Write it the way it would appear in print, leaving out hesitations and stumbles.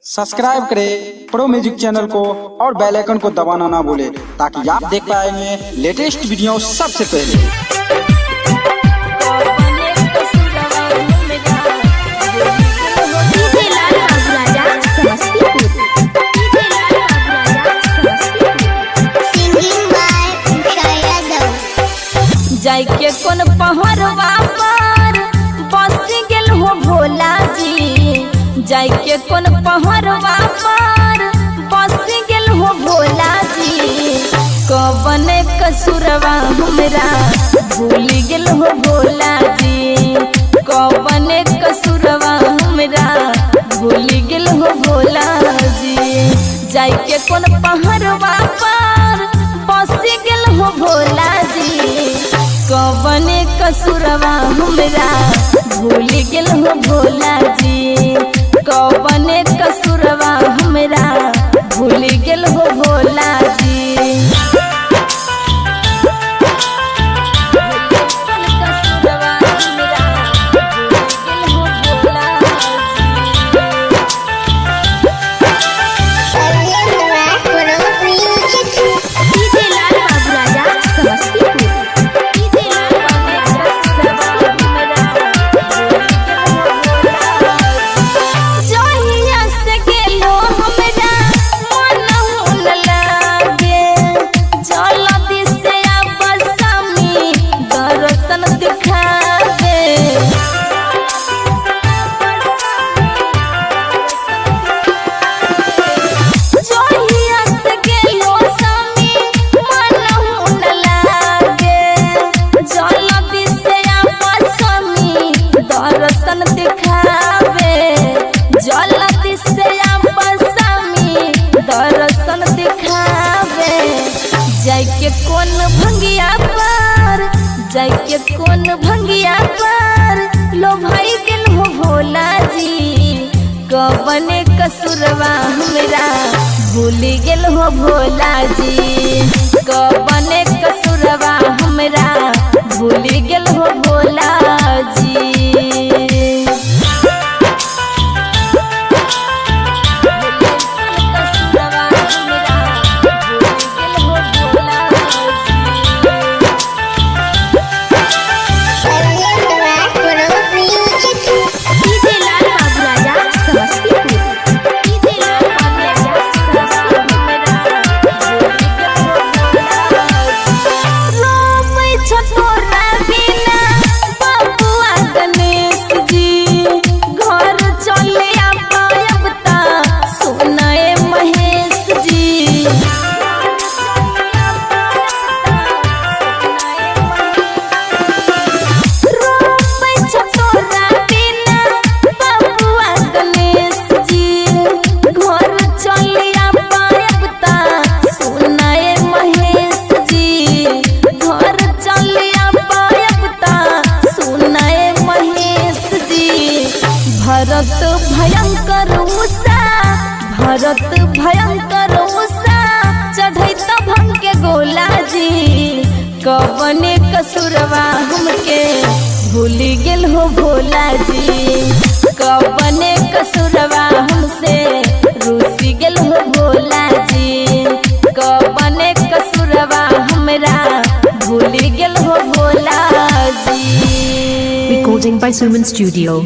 Subscribe करें pro music channel को और बेल आइकन को दबाना ना भूलें ताकि आप देख पाएंगे लेटेस्ट वीडियो सबसे पहले। जाय के कोन पहरवा पर बस गेल हो भोला जी, जाय के कोन पहरवा पर बस गेल हो भोला जी। कवन कसुरवा हमरा भूल गेल हो भोला जी, कवन कसुरवा हमरा भूल गेल हो भोला जी। जाय के कोन पहरवा पर बस गेल हो भोला जी, कवन कसुरवा हमरा भूल गेल हो भोला जी, कवन कसुरवा हमरा भूल गेल हो भोला जी। जाय के कोन भंगिया पर, जाय के कोन भंगिया पर लो भाई गेल हो भोला जी, कवन कसुरवा हमरा भूल गेल हो भोला जी, कवन कसुरवा हमरा भूल गेल हो भोला जी। भरत भयंकर उषा, भरत भयंकर उषा चढ़ई त भंग के गोला जी, कवन कसुरवा हमके भूल गेल हो भोला जी, कवन कसुरवा हमसे रूस गेल हो भोला जी, कवन कसुरवा हमरा भूल गेल हो Bhola ji. Recording by Suman Studio.